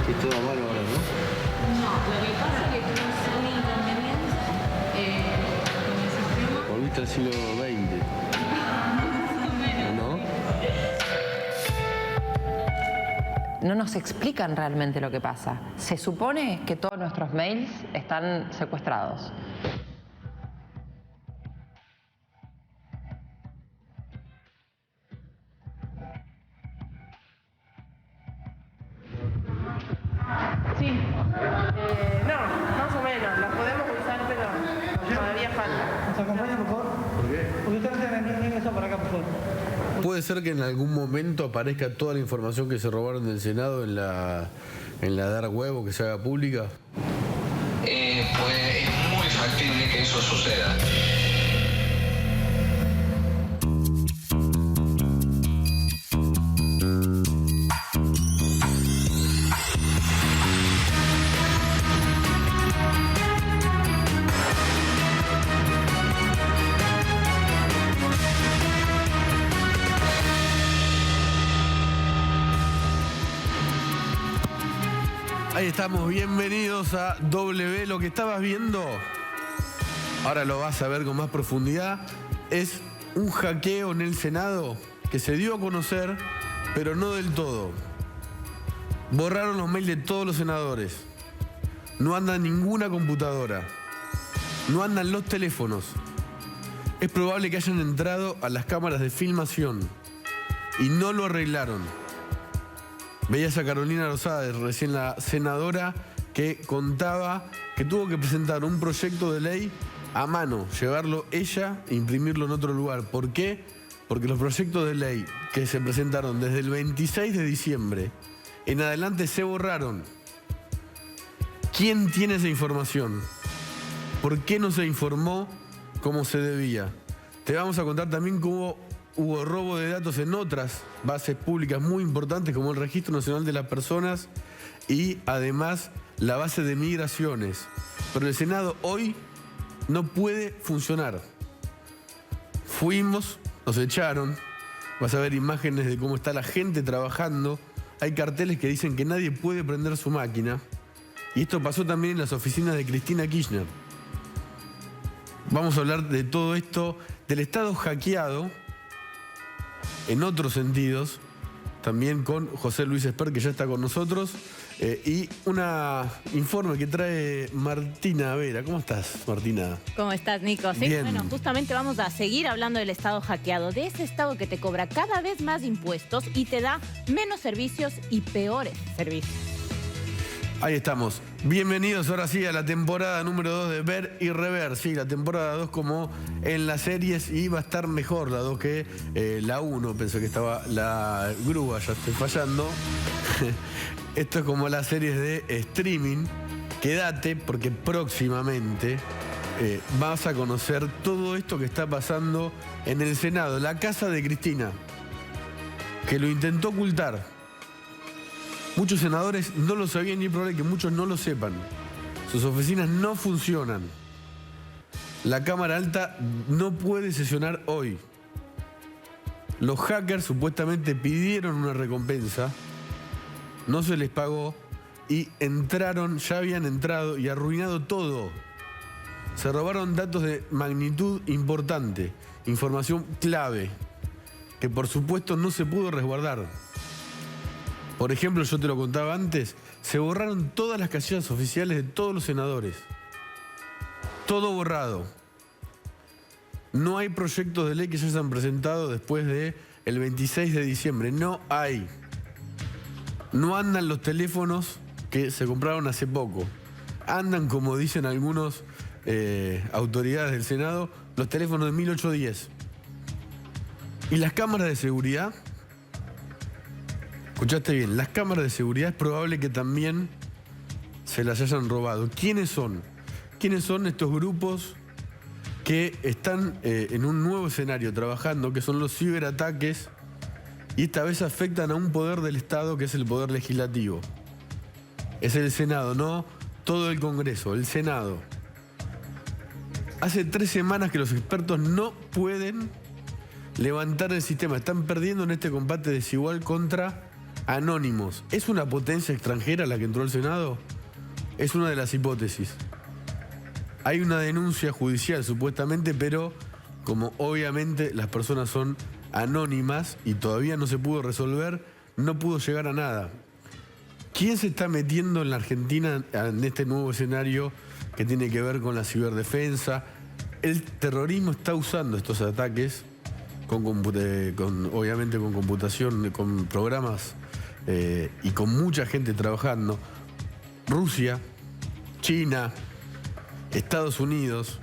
Que todo malo ahora, ¿no? No, lo que pasa es que tuvimos un inconveniente con el sistema. Volviste al siglo XX, ¿no? No nos explican realmente lo que pasa. Se supone que todos nuestros mails están secuestrados. Sí, no, más o menos, las podemos usar, pero todavía falta. ¿Nos acompaña, por favor? ¿Por qué? Porque usted no ingresó por acá, por favor. ¿Puede ser que en algún momento aparezca toda la información que se robaron del Senado en la dark web o que se haga pública? Pues es muy factible que eso suceda. Ahí estamos, bienvenidos a W. Lo que estabas viendo, ahora lo vas a ver con más profundidad, es un hackeo en el Senado que se dio a conocer, pero no del todo. Borraron los mails de todos los senadores. No anda ninguna computadora. No andan los teléfonos. Es probable que hayan entrado a las cámaras de filmación y no lo arreglaron. Veías a Carolina Rosada, recién la senadora, que contaba que tuvo que presentar un proyecto de ley a mano, llevarlo ella e imprimirlo en otro lugar. ¿Por qué? Porque los proyectos de ley que se presentaron desde el 26 de diciembre en adelante se borraron. ¿Quién tiene esa información? ¿Por qué no se informó como se debía? Te vamos a contar también cómo hubo robo de datos en otras bases públicas muy importantes como el Registro Nacional de las Personas y además la base de migraciones. Pero el Senado hoy no puede funcionar. Fuimos, nos echaron, vas a ver imágenes de cómo está la gente trabajando. Hay carteles que dicen que nadie puede prender su máquina. Y esto pasó también en las oficinas de Cristina Kirchner. Vamos a hablar de todo esto, del Estado hackeado, en otros sentidos, también con José Luis Esper, que ya está con nosotros, y un informe que trae Martina Vera. ¿Cómo estás, Martina? ¿Cómo estás, Nico? Sí, Bien. bueno, justamente vamos a seguir hablando del Estado hackeado, de ese Estado que te cobra cada vez más impuestos y te da menos servicios y peores servicios. Ahí estamos. Bienvenidos ahora sí a la temporada número 2 de Ver y Rever. Sí, la temporada 2 como en las series, y va a estar mejor la 2 que la 1. Pensé que estaba la grúa, ya estoy fallando. Esto es como las series de streaming. Quédate porque próximamente vas a conocer todo esto que está pasando en el Senado, la casa de Cristina, que lo intentó ocultar. Muchos senadores no lo sabían y es probable que muchos no lo sepan. Sus oficinas no funcionan. La Cámara Alta no puede sesionar hoy. Los hackers supuestamente pidieron una recompensa, no se les pagó y entraron, ya habían entrado y arruinado todo. Se robaron datos de magnitud importante, información clave, que por supuesto no se pudo resguardar. Por ejemplo, yo te lo contaba antes, se borraron todas las casillas oficiales de todos los senadores. Todo borrado. No hay proyectos de ley que se hayan presentado después del 26 de diciembre. No hay. No andan los teléfonos que se compraron hace poco. Andan, como dicen algunos autoridades del Senado, los teléfonos de 1810. Y las cámaras de seguridad... Escuchaste bien, las cámaras de seguridad es probable que también se las hayan robado. ¿Quiénes son? ¿Quiénes son estos grupos que están en un nuevo escenario trabajando, que son los ciberataques, y esta vez afectan a un poder del Estado que es el poder legislativo? Es el Senado, no todo el Congreso, el Senado. Hace 3 semanas que los expertos no pueden levantar el sistema. Están perdiendo en este combate desigual contra anónimos. ¿Es una potencia extranjera la que entró al Senado? Es una de las hipótesis. Hay una denuncia judicial supuestamente, pero como obviamente las personas son anónimas y todavía no se pudo resolver, no pudo llegar a nada. ¿Quién se está metiendo en la Argentina en este nuevo escenario que tiene que ver con la ciberdefensa? El terrorismo está usando estos ataques obviamente con computación, con programas y con mucha gente trabajando. Rusia, China, Estados Unidos.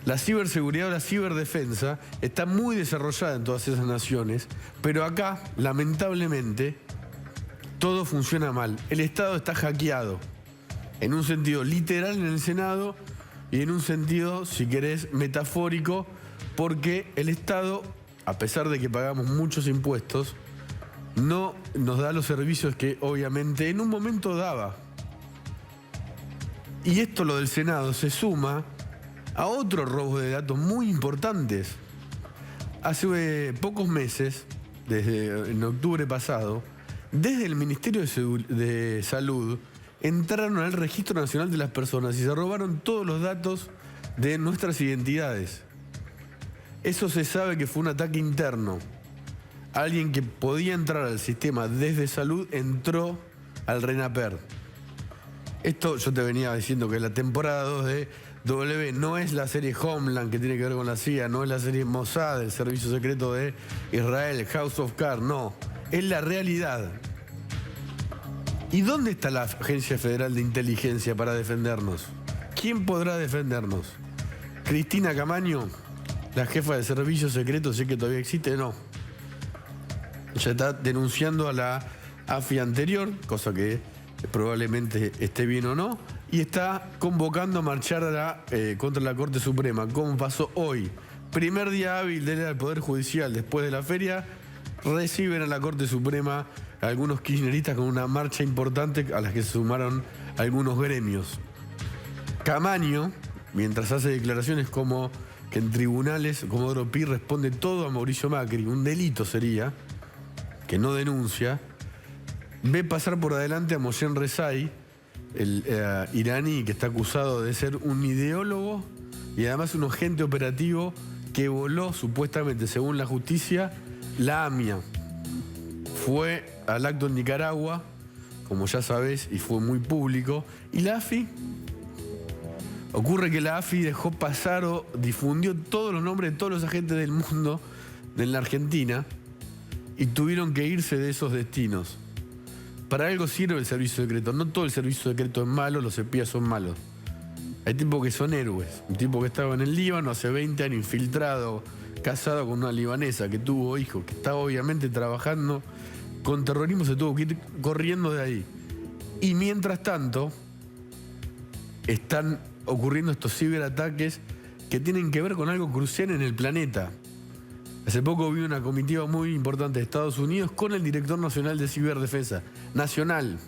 La ciberseguridad o la ciberdefensa está muy desarrollada en todas esas naciones, pero acá, lamentablemente, todo funciona mal. El Estado está hackeado, en un sentido literal en el Senado y en un sentido, si querés, metafórico, porque el Estado, a pesar de que pagamos muchos impuestos, no nos da los servicios que obviamente en un momento daba. Y esto, lo del Senado, se suma a otros robos de datos muy importantes. Hace pocos meses, en octubre pasado, desde el Ministerio de Salud entraron al Registro Nacional de las Personas y se robaron todos los datos de nuestras identidades. Eso se sabe que fue un ataque interno. Alguien que podía entrar al sistema desde salud entró al RENAPER. Esto yo te venía diciendo que la temporada 2 de W no es la serie Homeland que tiene que ver con la CIA, no es la serie Mossad, el servicio secreto de Israel, House of Cards, no. Es la realidad. ¿Y dónde está la Agencia Federal de Inteligencia para defendernos? ¿Quién podrá defendernos? ¿Cristina Camaño, la jefa de servicio secreto, sé que todavía existe? No. Ya está denunciando a la AFI anterior, cosa que probablemente esté bien o no, y está convocando a marchar contra la Corte Suprema, como pasó hoy. Primer día hábil del Poder Judicial después de la feria, reciben a la Corte Suprema algunos kirchneristas con una marcha importante a las que se sumaron algunos gremios. Camaño, mientras hace declaraciones como que en tribunales Comodoro Pi responde todo a Mauricio Macri, un delito sería, que no denuncia, ve pasar por adelante a Mohsen Rezai, el iraní que está acusado de ser un ideólogo y además un agente operativo que voló supuestamente, según la justicia, la AMIA. Fue al acto en Nicaragua, como ya sabés, y fue muy público. ¿Y la AFI? Ocurre que la AFI dejó pasar o difundió todos los nombres de todos los agentes del mundo en la Argentina y tuvieron que irse de esos destinos. Para algo sirve el servicio secreto. No todo el servicio secreto es malo, los espías son malos. Hay tipos que son héroes. Un tipo que estaba en el Líbano hace 20 años, infiltrado, casado con una libanesa que tuvo hijos, que estaba obviamente trabajando con terrorismo, se tuvo que ir corriendo de ahí. Y mientras tanto, están ocurriendo estos ciberataques que tienen que ver con algo crucial en el planeta. Hace poco vi una comitiva muy importante de Estados Unidos con el director nacional de ciberdefensa. Nacional.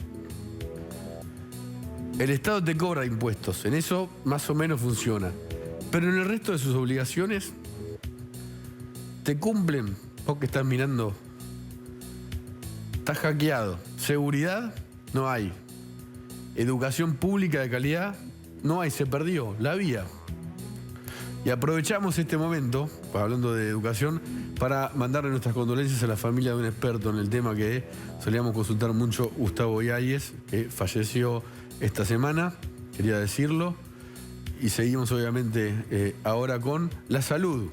El Estado te cobra impuestos. En eso más o menos funciona. Pero en el resto de sus obligaciones, te cumplen. Vos que estás mirando, estás hackeado. Seguridad, no hay. Educación pública de calidad, no hay. Se perdió. La había. Y aprovechamos este momento, hablando de educación, para mandarle nuestras condolencias a la familia de un experto en el tema que solíamos consultar mucho, Gustavo Yáñez, que falleció esta semana, quería decirlo. Y seguimos obviamente ahora con la salud.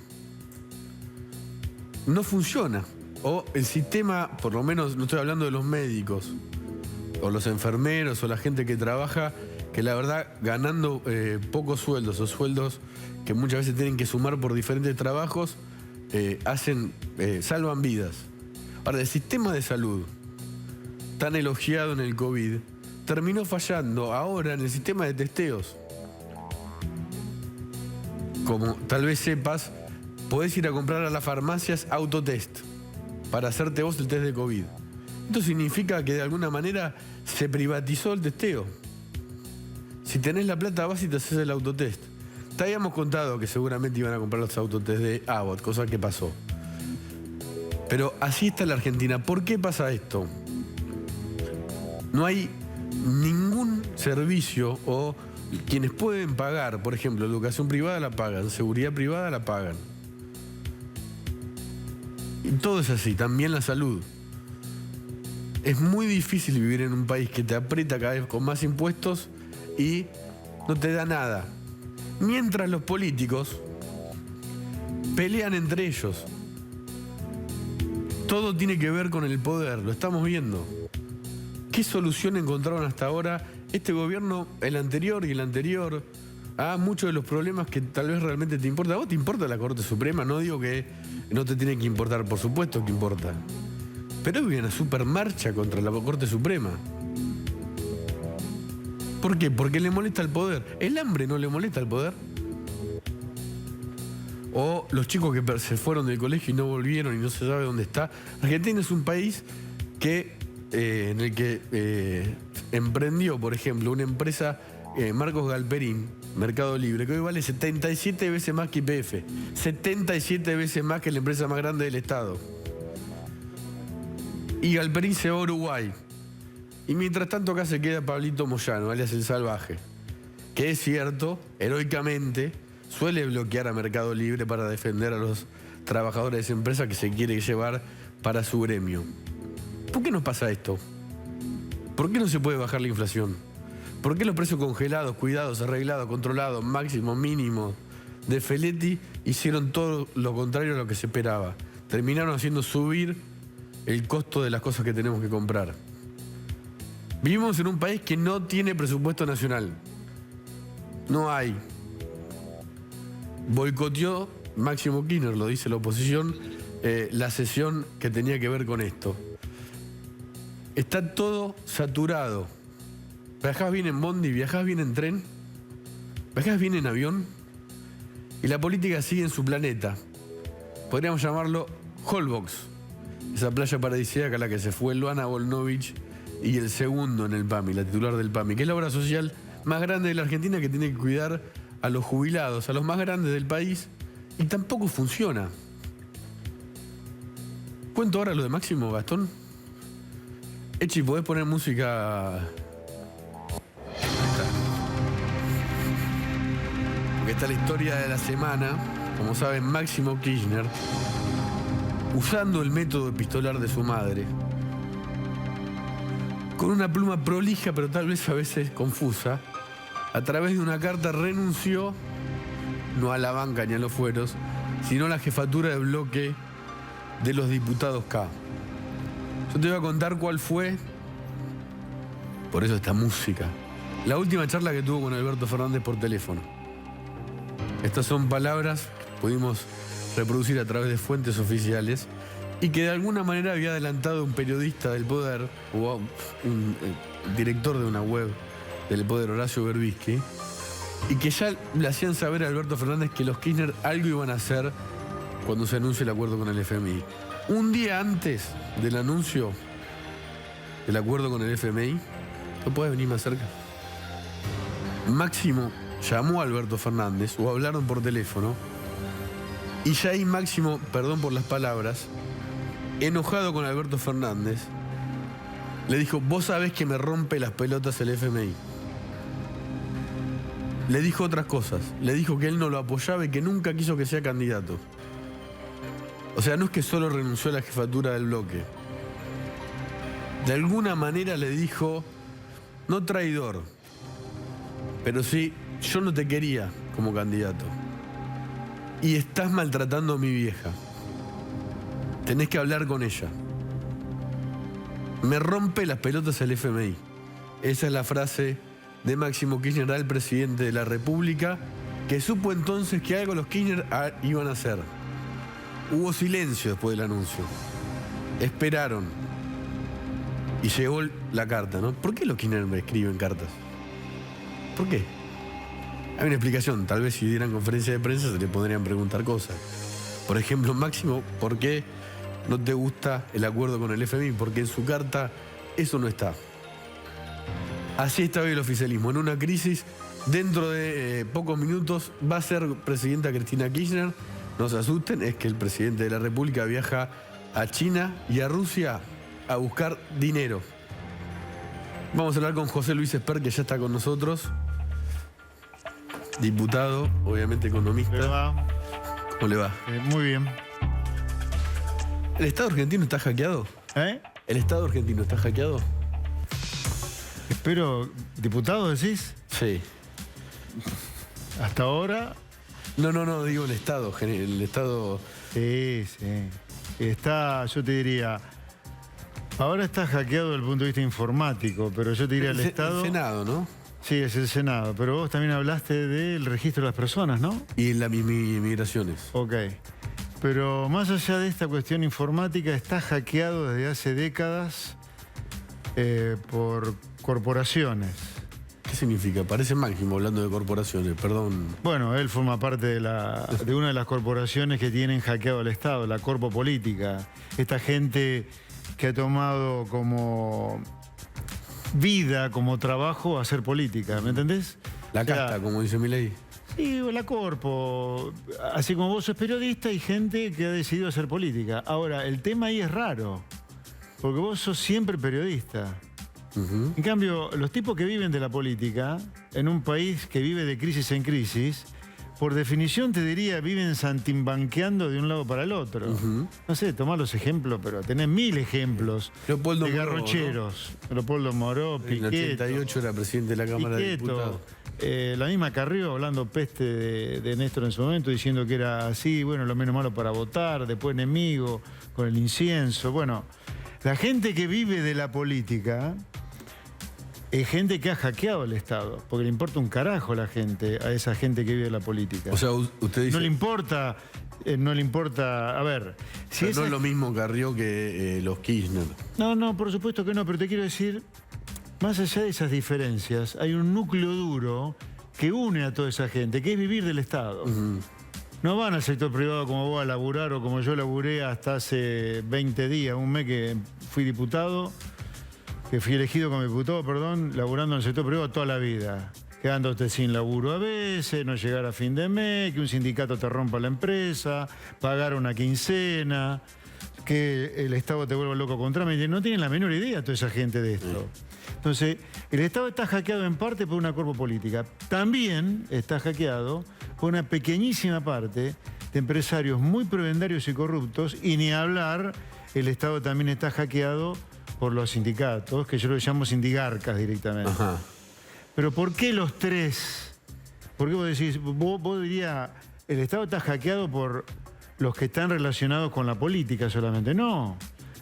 No funciona. O el sistema, por lo menos no estoy hablando de los médicos, o los enfermeros, o la gente que trabaja, que la verdad ganando pocos sueldos, o sueldos que muchas veces tienen que sumar por diferentes trabajos, salvan vidas. Ahora, el sistema de salud, tan elogiado en el COVID, terminó fallando ahora en el sistema de testeos. Como tal vez sepas, podés ir a comprar a las farmacias autotest para hacerte vos el test de COVID. Esto significa que de alguna manera se privatizó el testeo. Si tenés la plata, vas y te haces el autotest. Te habíamos contado que seguramente iban a comprar los autotest de Abbott, cosa que pasó. Pero así está la Argentina. ¿Por qué pasa esto? No hay ningún servicio o quienes pueden pagar, por ejemplo, educación privada la pagan, seguridad privada la pagan. Y todo es así, también la salud. Es muy difícil vivir en un país que te aprieta cada vez con más impuestos y no te da nada. Mientras los políticos pelean entre ellos. Todo tiene que ver con el poder, lo estamos viendo. ¿Qué solución encontraron hasta ahora este gobierno, el anterior y el anterior, a muchos de los problemas que tal vez realmente te importan? ¿A vos te importa la Corte Suprema? No digo que no te tiene que importar, por supuesto que importa. Pero hay una supermarcha contra la Corte Suprema. ¿Por qué? Porque le molesta el poder. ¿El hambre no le molesta el poder? O los chicos que se fueron del colegio y no volvieron y no se sabe dónde está. Argentina es un país que, en el que emprendió, por ejemplo, una empresa, Marcos Galperín, Mercado Libre, que hoy vale 77 veces más que YPF. 77 veces más que la empresa más grande del Estado. Y Galperín se va a Uruguay. Y mientras tanto acá se queda Pablito Moyano, alias El Salvaje, que es cierto, heroicamente, suele bloquear a Mercado Libre para defender a los trabajadores de esa empresa que se quiere llevar para su gremio. ¿Por qué nos pasa esto? ¿Por qué no se puede bajar la inflación? ¿Por qué los precios congelados, cuidados, arreglados, controlados, máximos, mínimos de Feletti hicieron todo lo contrario a lo que se esperaba? Terminaron haciendo subir el costo de las cosas que tenemos que comprar. Vivimos en un país que no tiene presupuesto nacional. No hay. Boicoteó Máximo Kirchner, lo dice la oposición, la sesión que tenía que ver con esto. Está todo saturado. Viajás bien en bondi, viajás bien en tren, viajás bien en avión y la política sigue en su planeta. Podríamos llamarlo Holbox, esa playa paradisíaca a la que se fue Luana Volnovich y el segundo en el PAMI, la titular del PAMI, que es la obra social más grande de la Argentina, que tiene que cuidar a los jubilados, a los más grandes del país, y tampoco funciona. ¿Cuento ahora lo de Máximo, Gastón? Echi, ¿podés poner música? Porque está la historia de la semana. Como saben, Máximo Kirchner, usando el método epistolar de su madre, con una pluma prolija pero tal vez a veces confusa, a través de una carta renunció no a la banca ni a los fueros, sino a la jefatura de bloque de los diputados K. Yo te voy a contar cuál fue, por eso esta música, la última charla que tuvo con Alberto Fernández por teléfono. Estas son palabras que pudimos reproducir a través de fuentes oficiales y que de alguna manera había adelantado un periodista del Poder o un director de una web del Poder, Horacio Berbisky, y que ya le hacían saber a Alberto Fernández que los Kirchner algo iban a hacer cuando se anuncie el acuerdo con el FMI. Un día antes del anuncio del acuerdo con el FMI, ¿no puedes venir más cerca? Máximo llamó a Alberto Fernández o hablaron por teléfono y ya ahí Máximo, perdón por las palabras, enojado con Alberto Fernández, le dijo: vos sabés que me rompe las pelotas el FMI. Le dijo otras cosas. Le dijo que él no lo apoyaba y que nunca quiso que sea candidato. O sea, no es que solo renunció a la jefatura del bloque. De alguna manera le dijo, no traidor, pero sí, yo no te quería como candidato. Y estás maltratando a mi vieja. Tenés que hablar con ella. Me rompe las pelotas el FMI. Esa es la frase de Máximo Kirchner al presidente de la República, que supo entonces que algo los Kirchner iban a hacer. Hubo silencio después del anuncio. Esperaron. Y llegó la carta, ¿no? ¿Por qué los Kirchner me escriben cartas? ¿Por qué? Hay una explicación. Tal vez si dieran conferencia de prensa se le podrían preguntar cosas. Por ejemplo, Máximo, ¿por qué no te gusta el acuerdo con el FMI? Porque en su carta eso no está. Así está hoy el oficialismo, en una crisis. Dentro de pocos minutos va a ser presidenta Cristina Kirchner. No se asusten, es que el presidente de la República viaja a China y a Rusia a buscar dinero. Vamos a hablar con José Luis Esper, que ya está con nosotros. Diputado, obviamente economista. ¿Le va? ¿Cómo le va? Muy bien. ¿El Estado argentino está hackeado? ¿Eh? ¿El Estado argentino está hackeado? Espero, diputado, decís, Sí. hasta ahora. No, digo el Estado. El Estado... Sí. Está, yo te diría, ahora está hackeado desde el punto de vista informático, pero yo te diría el Estado. El Senado, ¿no? Sí, es el Senado, pero vos también hablaste del registro de las personas, ¿no? Y las migraciones. Ok. Pero más allá de esta cuestión informática, está hackeado desde hace décadas por corporaciones. ¿Qué significa? Parece Máximo hablando de corporaciones, perdón. Bueno, él forma parte de una de las corporaciones que tienen hackeado al Estado, la Corpo Política. Esta gente que ha tomado como vida, como trabajo, hacer política, ¿me entendés? La casta, como dice Milei. Sí, la Corpo. Así como vos sos periodista, hay gente que ha decidido hacer política. Ahora, el tema ahí es raro, porque vos sos siempre periodista. En cambio, los tipos que viven de la política, en un país que vive de crisis en crisis, por definición te diría, viven santimbanqueando de un lado para el otro. No sé, tomá los ejemplos, pero tenés 1000 ejemplos Leopoldo de Moró, garrocheros. ¿No? Leopoldo Moró, En el Piqueto. 88 era presidente de la Cámara de Diputados. La misma Carrió hablando peste de Néstor en su momento, diciendo que era así, bueno, lo menos malo para votar, después enemigo, con el incienso. Bueno, la gente que vive de la política es gente que ha hackeado el Estado, porque le importa un carajo a esa gente que vive de la política. O sea, usted dice... No le importa, a ver... Si no es lo mismo Carrió que los Kirchner. No, por supuesto que no, pero te quiero decir, más allá de esas diferencias, hay un núcleo duro que une a toda esa gente, que es vivir del Estado. No van al sector privado como vos a laburar o como yo laburé hasta hace 20 días, un mes que fui diputado, que fui elegido como diputado, laburando en el sector privado toda la vida. Quedándote sin laburo a veces, no llegar a fin de mes, que un sindicato te rompa la empresa, pagar una quincena, que el Estado te vuelva loco contra mí. No tienen la menor idea toda esa gente de esto. Entonces, el Estado está hackeado en parte por una corpo política. También está hackeado por una pequeñísima parte de empresarios muy prebendarios y corruptos, y ni hablar, el Estado también está hackeado por los sindicatos, que yo los llamo sindigarcas directamente. Ajá. Pero ¿por qué los tres? ¿Por qué vos decís, vos dirías, el Estado está hackeado por los que están relacionados con la política solamente? No,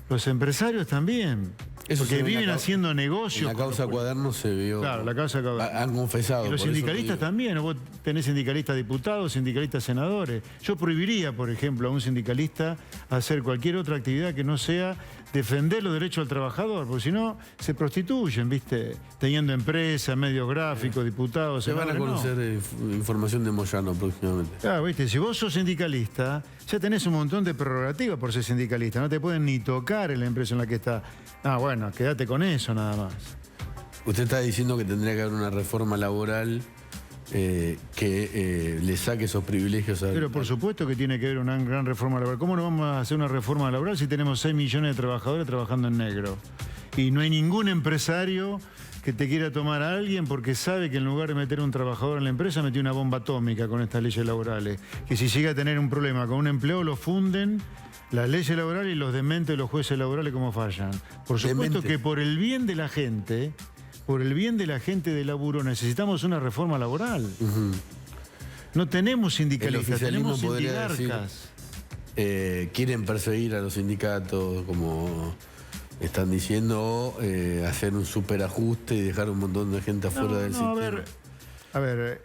los empresarios también. Eso porque viven haciendo negocios. En la causa Cuaderno se vio. Claro, la causa Cuaderno. Han confesado. Y los sindicalistas también. Vos tenés sindicalistas diputados, sindicalistas senadores. Yo prohibiría, por ejemplo, a un sindicalista hacer cualquier otra actividad que no sea defender los derechos del trabajador, porque si no, se prostituyen, ¿viste? Teniendo empresas, medios gráficos, diputados, Se van a senadores, conocer información de Moyano próximamente. Claro, ¿viste? Si vos sos sindicalista, ya tenés un montón de prerrogativas por ser sindicalista. No te pueden ni tocar en la empresa en la que está. Ah, bueno, quédate con eso nada más. Usted está diciendo que tendría que haber una reforma laboral que le saque esos privilegios a... Pero por supuesto que tiene que haber una gran reforma laboral. ¿Cómo no vamos a hacer una reforma laboral si tenemos 6 millones de trabajadores trabajando en negro? Y no hay ningún empresario que te quiera tomar a alguien porque sabe que en lugar de meter un trabajador en la empresa, metió una bomba atómica con estas leyes laborales. Que si llega a tener un problema con un empleo, lo funden las leyes laborales y los dementes de los jueces laborales como fallan. Por supuesto que por el bien de la gente, de laburo, necesitamos una reforma laboral. No tenemos sindicalistas, tenemos sindigarcas. Quieren perseguir a los sindicatos, como están diciendo, o hacer un superajuste y dejar un montón de gente afuera del sistema. A ver,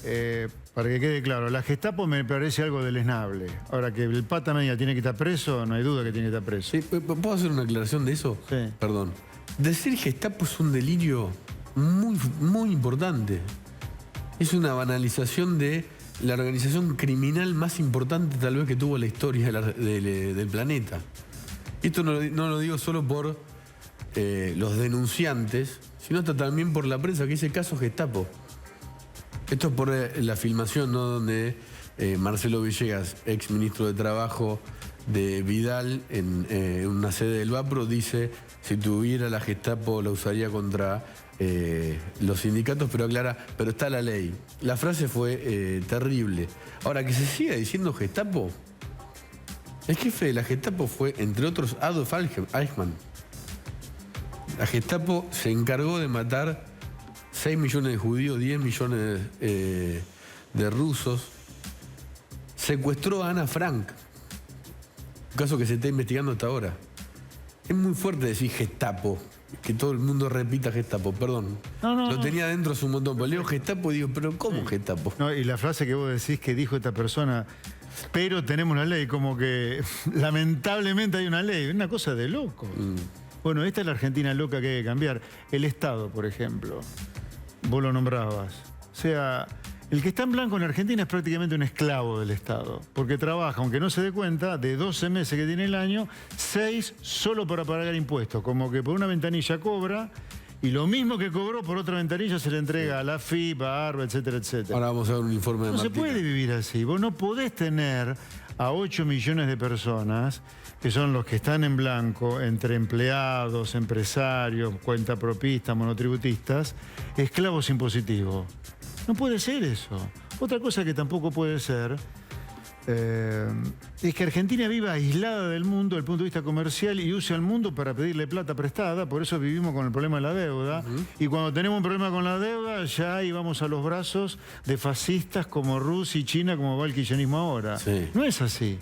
para que quede claro, la Gestapo me parece algo deleznable. Ahora, que el pata media tiene que estar preso, no hay duda que tiene que estar preso. Sí, ¿puedo hacer una aclaración de eso? Sí. Perdón. Decir Gestapo es un delirio muy importante. Es una banalización de la organización criminal más importante tal vez que tuvo la historia del planeta. Esto no lo digo solo por los denunciantes, sino hasta también por la prensa que dice caso Gestapo. Esto es por la filmación, ¿no? Donde Marcelo Villegas, ex ministro de Trabajo de Vidal, en una sede del Vapro, dice: si tuviera la Gestapo la usaría contra los sindicatos, pero aclara, pero está la ley. La frase fue terrible. Ahora, que se siga diciendo Gestapo, el jefe de la Gestapo fue, entre otros, Adolf Eichmann. La Gestapo se encargó de matar 6 millones de judíos, 10 millones de rusos. Secuestró a Ana Frank, un caso que se está investigando hasta ahora. Es muy fuerte decir Gestapo, que todo el mundo repita Gestapo, perdón. Lo tenía dentro hace un montón, pero leo Gestapo y digo, pero ¿cómo Gestapo? No, y la frase que vos decís que dijo esta persona, pero tenemos una ley, como que lamentablemente hay una ley, una cosa de loco. Bueno, esta es la Argentina loca que hay que cambiar. El Estado, por ejemplo, vos lo nombrabas. O sea, el que está en blanco en Argentina es prácticamente un esclavo del Estado, porque trabaja, aunque no se dé cuenta, de 12 meses que tiene el año, 6 solo para pagar impuestos, como que por una ventanilla cobra, y lo mismo que cobró por otra ventanilla se le entrega a la FIP, a ARBA, etcétera, etcétera. Ahora vamos a ver un informe de No se Martina. puede vivir así. Vos no podés tener a 8 millones de personas, que son los que están en blanco, entre empleados, empresarios, cuentapropistas, monotributistas, esclavos impositivos. No puede ser eso. Otra cosa que tampoco puede ser es que Argentina viva aislada del mundo desde el punto de vista comercial y use al mundo para pedirle plata prestada. Por eso vivimos con el problema de la deuda. Y cuando tenemos un problema con la deuda, ya ahí vamos a los brazos de fascistas como Rusia y China, como va el kirchnerismo ahora. Sí. No es así.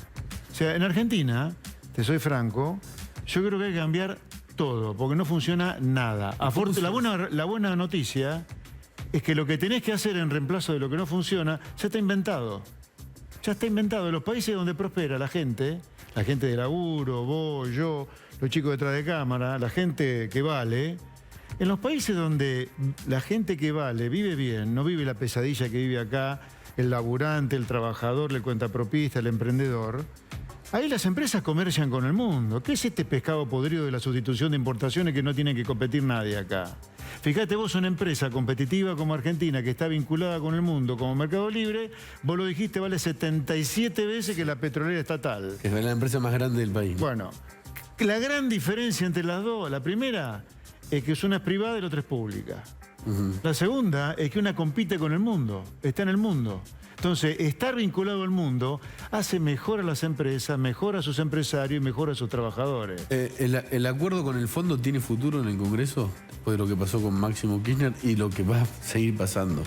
O sea, en Argentina, te soy franco, yo creo que hay que cambiar todo, porque no funciona nada. La buena noticia es que lo que tenés que hacer en reemplazo de lo que no funciona ya está inventado. Ya está inventado. En los países donde prospera la gente de laburo, vos, yo, los chicos detrás de cámara, la gente que vale, en los países donde la gente que vale vive bien, no vive la pesadilla que vive acá, el laburante, el trabajador, el cuentapropista, el emprendedor, ahí las empresas comercian con el mundo. ¿Qué es este pescado podrido de la sustitución de importaciones que no tiene que competir nadie acá? Fíjate vos, una empresa competitiva como Argentina, que está vinculada con el mundo como Mercado Libre, vos lo dijiste, vale 77 veces que la petrolera estatal. Es la empresa más grande del país. Bueno, la gran diferencia entre las dos, la primera es que una es privada y la otra es pública. La segunda es que una compite con el mundo, está en el mundo. Entonces, estar vinculado al mundo hace mejor a las empresas, mejor a sus empresarios y mejor a sus trabajadores. ¿El acuerdo con el fondo tiene futuro en el Congreso? Después de lo que pasó con Máximo Kirchner y lo que va a seguir pasando.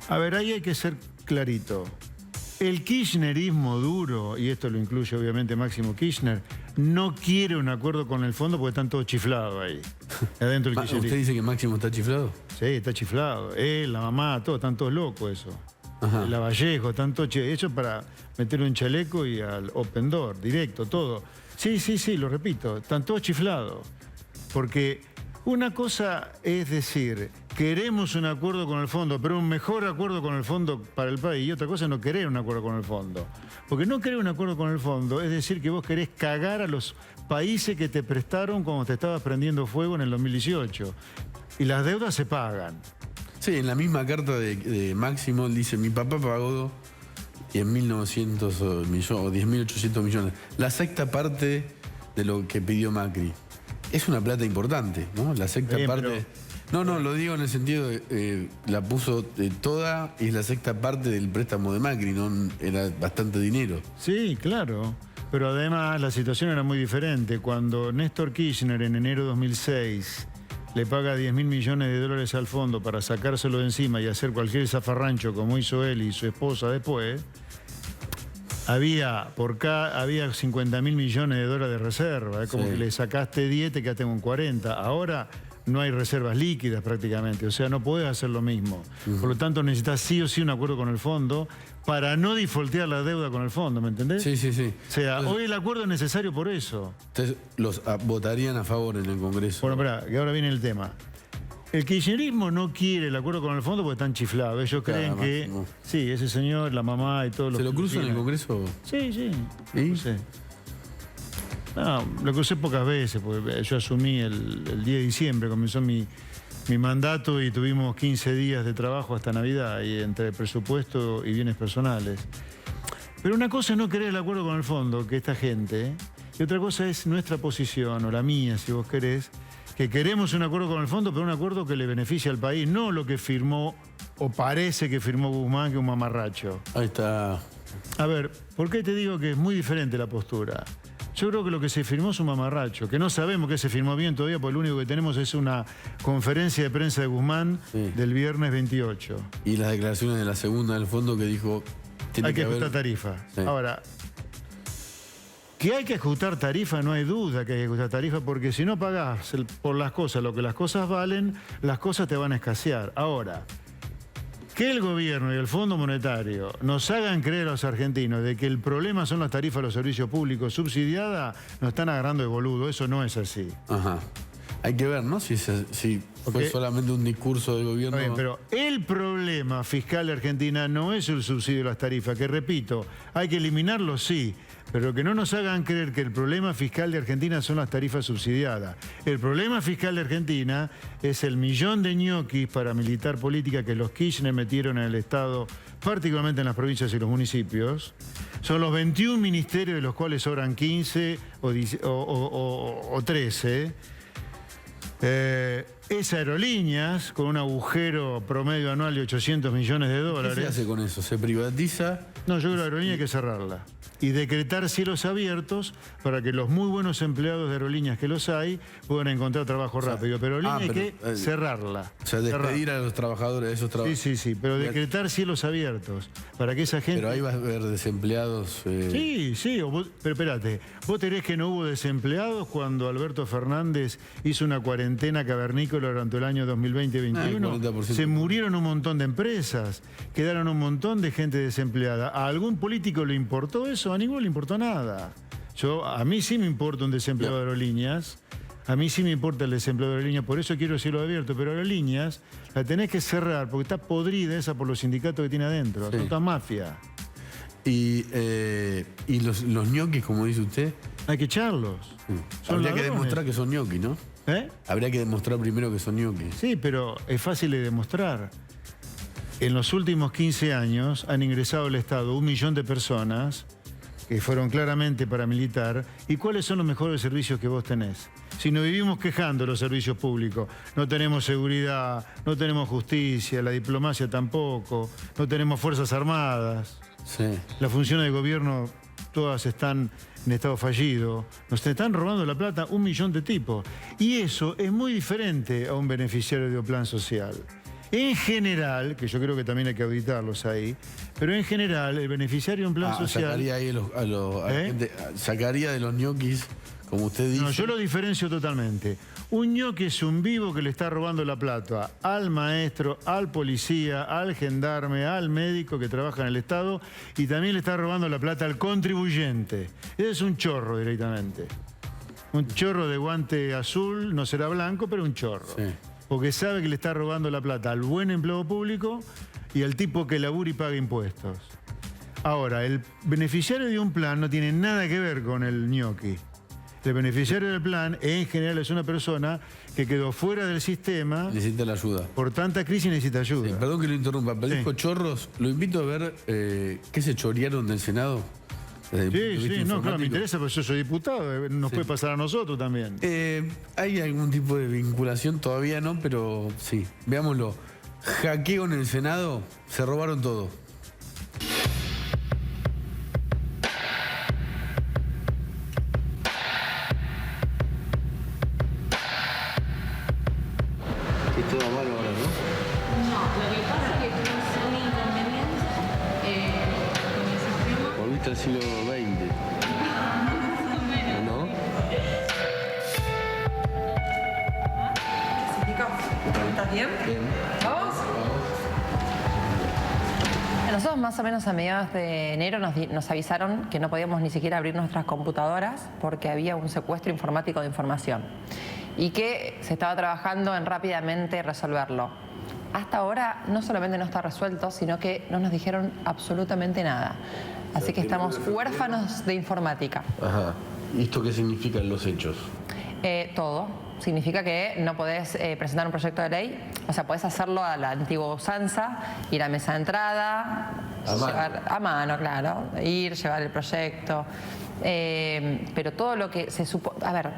A ver, ahí hay que ser clarito. El kirchnerismo duro, y esto lo incluye obviamente Máximo Kirchner, no quiere un acuerdo con el fondo porque están todos chiflados ahí. Adentro del kirchnerismo. ¿Usted dice que Máximo está chiflado? Sí, está chiflado. Él, la mamá, todos están todos locos eso. Ajá. La Vallejo, están todos hecho para meter un chaleco y al open door, directo, todo. Sí, lo repito, están todos chiflados. Porque una cosa es decir, queremos un acuerdo con el fondo, pero un mejor acuerdo con el fondo para el país. Y otra cosa es no querer un acuerdo con el fondo. Porque no querer un acuerdo con el fondo es decir que vos querés cagar a los países que te prestaron cuando te estabas prendiendo fuego en el 2018. Y las deudas se pagan. Sí, en la misma carta de Máximo él dice, mi papá pagó 10.900 millones o 10.800 millones. La sexta parte de lo que pidió Macri. Es una plata importante, ¿no? La sexta parte... No, lo digo en el sentido de la puso toda y es la sexta parte del préstamo de Macri, ¿no? Era bastante dinero. Sí, claro. Pero además la situación era muy diferente. Cuando Néstor Kirchner en enero de 2006 le paga 10.000 millones de dólares al fondo para sacárselo de encima y hacer cualquier zafarrancho como hizo él y su esposa después, había 50.000 millones de dólares de reserva. Es como que le sacaste 10, te quedaste con 40. Ahora no hay reservas líquidas prácticamente, o sea, no podés hacer lo mismo. Por lo tanto, necesitas sí o sí un acuerdo con el fondo para no defaultear la deuda con el fondo, ¿me entendés? Sí. O sea, hoy el acuerdo es necesario por eso. Entonces, los votarían a favor en el Congreso. Bueno, espera, que ahora viene el tema. El kirchnerismo no quiere el acuerdo con el fondo porque están chiflados. Ellos creen que... Máximo. Sí, ese señor, la mamá y todos los... ¿Se lo cruzan en el Congreso? Sí. ¿Y? Lo crucé. No, lo crucé pocas veces, porque yo asumí el 10 de diciembre, comenzó mi mandato y tuvimos 15 días de trabajo hasta Navidad, y entre presupuesto y bienes personales. Pero una cosa es no querer el acuerdo con el fondo, que esta gente, y otra cosa es nuestra posición, o la mía, si vos querés, que queremos un acuerdo con el fondo, pero un acuerdo que le beneficie al país, no lo que firmó o parece que firmó Guzmán, que es un mamarracho. Ahí está. A ver, ¿por qué te digo que es muy diferente la postura? Yo creo que lo que se firmó es un mamarracho, que no sabemos qué se firmó bien todavía, porque lo único que tenemos es una conferencia de prensa de Guzmán del viernes 28. Y las declaraciones de la segunda del fondo que dijo... Hay que ajustar tarifa. Sí. Ahora, que hay que ajustar tarifa, no hay duda que hay que ajustar tarifa, porque si no pagás por las cosas lo que las cosas valen, las cosas te van a escasear. Ahora, que el gobierno y el Fondo Monetario nos hagan creer a los argentinos de que el problema son las tarifas de los servicios públicos subsidiadas, nos están agarrando de boludo. Eso no es así. Ajá. Hay que ver, ¿no? Si fue solamente un discurso del gobierno. Bien, pero el problema fiscal de Argentina no es el subsidio de las tarifas, que repito, hay que eliminarlo, sí, pero que no nos hagan creer que el problema fiscal de Argentina son las tarifas subsidiadas. El problema fiscal de Argentina es el millón de ñoquis para militar política que los Kirchner metieron en el Estado, particularmente en las provincias y los municipios. Son los 21 ministerios de los cuales sobran 15 o 13. Es Aerolíneas, con un agujero promedio anual de 800 millones de dólares. ¿Qué se hace con eso? ¿Se privatiza? No, yo creo que la aerolínea hay que cerrarla. Y decretar cielos abiertos para que los muy buenos empleados de aerolíneas que los hay puedan encontrar trabajo rápido. Pero hay que cerrarla. O sea, despedir a los trabajadores de esos trabajos. Sí, pero decretar cielos abiertos para que esa gente... Pero ahí va a haber desempleados. Sí, pero espérate, ¿vos creés que no hubo desempleados cuando Alberto Fernández hizo una cuarentena cavernícola durante el año 2020-2021? Se murieron un montón de empresas, quedaron un montón de gente desempleada. ¿A algún político le importó eso? A ninguno le importó nada. A mí sí me importa un desempleado de aerolíneas. A mí sí me importa el desempleado de aerolíneas, por eso quiero cielo abierto, pero aerolíneas la tenés que cerrar porque está podrida esa por los sindicatos que tiene adentro, es otra mafia. Y los ñoquis, como dice usted. Hay que echarlos. Habría que demostrar que son ñoquis, ¿no? Habría que demostrar primero que son ñoquis. Sí, pero es fácil de demostrar. En los últimos 15 años han ingresado al Estado 1 millón de personas que fueron claramente paramilitar. ¿Y cuáles son los mejores servicios que vos tenés? Si nos vivimos quejando de los servicios públicos, no tenemos seguridad, no tenemos justicia, la diplomacia tampoco, no tenemos fuerzas armadas. Sí. Las funciones de gobierno todas están en estado fallido. Nos están robando la plata 1 millón de tipos. Y eso es muy diferente a un beneficiario de un plan social. En general, que yo creo que también hay que auditarlos ahí, pero en general el beneficiario de un plan social... Sacaría ahí sacaría de los ñoquis, como usted dice... No, yo lo diferencio totalmente. Un ñoqui es un vivo que le está robando la plata al maestro, al policía, al gendarme, al médico que trabaja en el Estado y también le está robando la plata al contribuyente. Ese es un chorro directamente. Un chorro de guante azul, no será blanco, pero un chorro. Sí. Porque sabe que le está robando la plata al buen empleado público y al tipo que labura y paga impuestos. Ahora, el beneficiario de un plan no tiene nada que ver con el ñoqui. El beneficiario del plan, en general, es una persona que quedó fuera del sistema. Necesita la ayuda. Por tanta crisis necesita ayuda. Sí, perdón que lo interrumpa, pero dijo chorros. Lo invito a ver qué se chorearon del Senado. Sí, no, claro, me interesa porque yo soy diputado, nos puede pasar a nosotros también. ¿Hay algún tipo de vinculación? Todavía no, pero sí. Veámoslo. Hackeo en el Senado, se robaron todo. Es todo malo ahora, ¿no? No, lo que pasa es que tuvimos un inconveniente con el sistema. Volviste al siglo XX. ¿No? ¿Estás bien? Bien. ¿Vamos? Nosotros más o menos a mediados de enero nos avisaron que no podíamos ni siquiera abrir nuestras computadoras porque había un secuestro informático de información y que se estaba trabajando en rápidamente resolverlo. Hasta ahora no solamente no está resuelto, sino que no nos dijeron absolutamente nada. Así que estamos huérfanos de informática. Ajá. ¿Y esto qué significan los hechos? Todo. Significa que no podés presentar un proyecto de ley, o sea, podés hacerlo a la antigua usanza, ir a mesa de entrada, a mano, claro, llevar el proyecto, pero todo lo que se supone... A ver,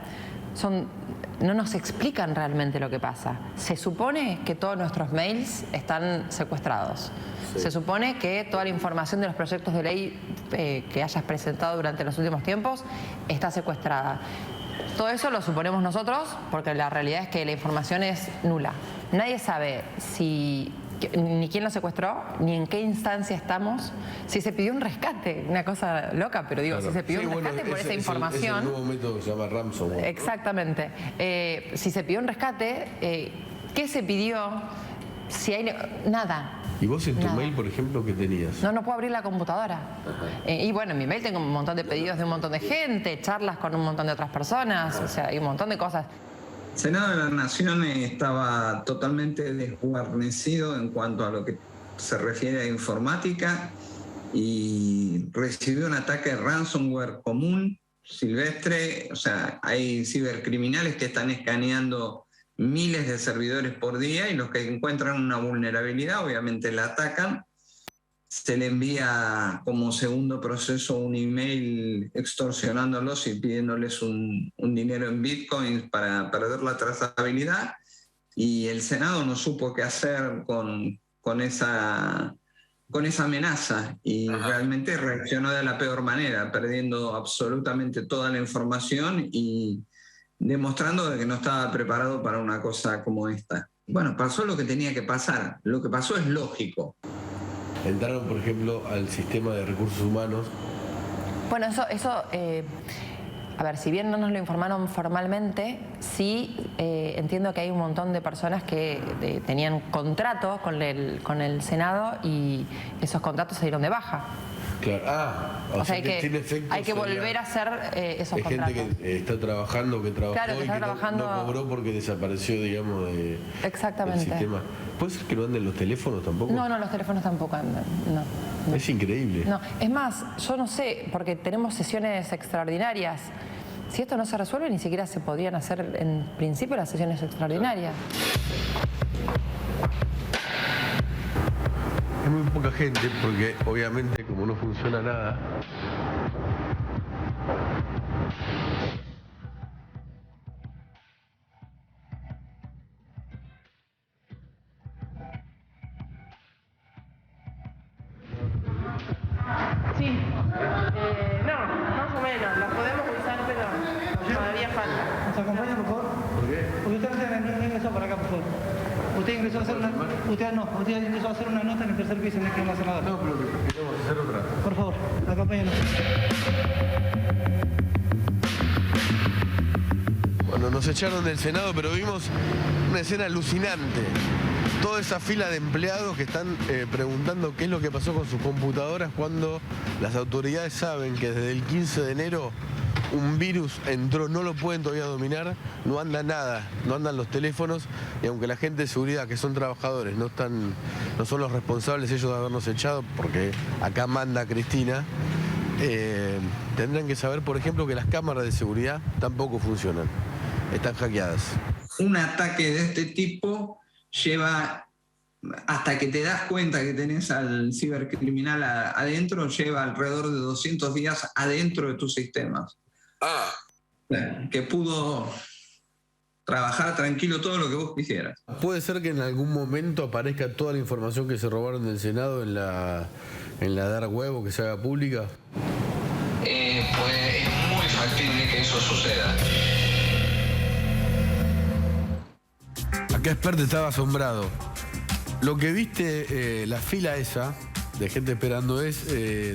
son no nos explican realmente lo que pasa. Se supone que todos nuestros mails están secuestrados. Sí. Se supone que toda la información de los proyectos de ley que hayas presentado durante los últimos tiempos está secuestrada. Todo eso lo suponemos nosotros porque la realidad es que la información es nula. Nadie sabe ni quién lo secuestró, ni en qué instancia estamos, si se pidió un rescate, una cosa loca, pero digo, claro, si se pidió un rescate por esa información... Es el nuevo método que se llama ransomware. Exactamente. Si se pidió un rescate, ¿qué se pidió? Si hay... Nada. ¿Y vos en tu mail, por ejemplo, qué tenías? No puedo abrir la computadora. Y bueno, en mi mail tengo un montón de pedidos de un montón de gente, charlas con un montón de otras personas, o sea, hay un montón de cosas. El Senado de la Nación estaba totalmente desguarnecido en cuanto a lo que se refiere a informática y recibió un ataque ransomware común, silvestre. O sea, hay cibercriminales que están escaneando miles de servidores por día y los que encuentran una vulnerabilidad obviamente la atacan. Se le envía como segundo proceso un email extorsionándolos y pidiéndoles un dinero en bitcoins para perder la trazabilidad, y el Senado no supo qué hacer con esa amenaza y realmente reaccionó de la peor manera, perdiendo absolutamente toda la información y demostrando que no estaba preparado para una cosa como esta. Bueno, pasó lo que tenía que pasar. Lo que pasó es lógico. Entraron, por ejemplo, al sistema de recursos humanos. Bueno, a ver, si bien no nos lo informaron formalmente, sí entiendo que hay un montón de personas que tenían contratos con el Senado y esos contratos se dieron de baja. Claro. O sea, hay que volver a hacer esos contratos. Hay gente que está trabajando, que trabajó, claro, que y que no cobró porque desapareció, digamos, del sistema. ¿Puede ser que no anden los teléfonos tampoco? No, los teléfonos tampoco andan. No. Es increíble. No, es más, yo no sé, porque tenemos sesiones extraordinarias. Si esto no se resuelve, ni siquiera se podrían hacer en principio las sesiones extraordinarias. Es muy poca gente porque obviamente como no funciona nada. Sí. No, más o menos. Las podemos usar, pero todavía falta. ¿Nos acompaña, por favor? ¿Por qué? Porque usted no ingresó para acá, por favor. Usted ingresó a hacer una nota en el tercer piso en el senador. No, pero queremos hacer otra. Por favor, acompáñanos. Bueno, nos echaron del Senado, pero vimos una escena alucinante. Toda esa fila de empleados que están preguntando qué es lo que pasó con sus computadoras cuando las autoridades saben que desde el 15 de enero un virus entró, no lo pueden todavía dominar, no anda nada, no andan los teléfonos, y aunque la gente de seguridad, que son trabajadores, no son los responsables ellos de habernos echado, porque acá manda Cristina, tendrán que saber, por ejemplo, que las cámaras de seguridad tampoco funcionan, están hackeadas. Un ataque de este tipo lleva, hasta que te das cuenta que tenés al cibercriminal adentro, lleva alrededor de 200 días adentro de tus sistemas. Que pudo trabajar tranquilo todo lo que vos quisieras. ¿Puede ser que en algún momento aparezca toda la información que se robaron del Senado en la dark web o que se haga pública? Pues es muy factible que eso suceda. Acá Expert estaba asombrado. Lo que viste, la fila esa de gente esperando es